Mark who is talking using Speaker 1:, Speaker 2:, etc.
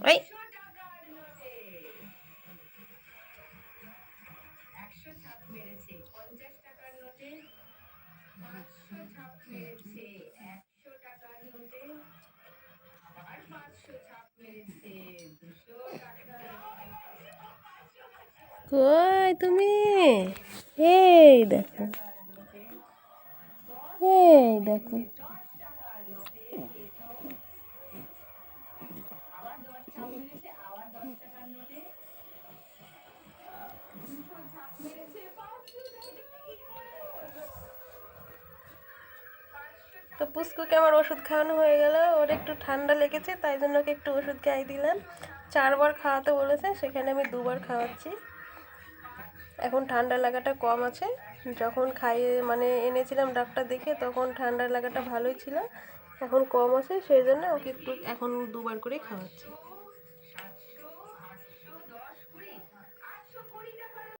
Speaker 1: ওই কই তুমি? এই দেখো, এই দেখো। তো পুস্কুকে আমার ওষুধ খাওয়ানো হয়ে গেল। ওর একটু ঠান্ডা লেগেছে, তাই জন্য ওকে একটু ওষুধ খাইয়ে দিলাম। 4 বার খাওয়াতে বলেছে, সেখানে আমি 2 বার খাওয়াচ্ছি। এখন ঠান্ডা লাগাটা কম আছে। যখন খাইয়ে মানে এনেছিলাম ডাক্তার দেখে, তখন ঠান্ডা লাগাটা ভালোই ছিল। এখন কম আছে, সেই জন্য ওকে একটু এখন 2 বার করেই খাওয়াচ্ছি।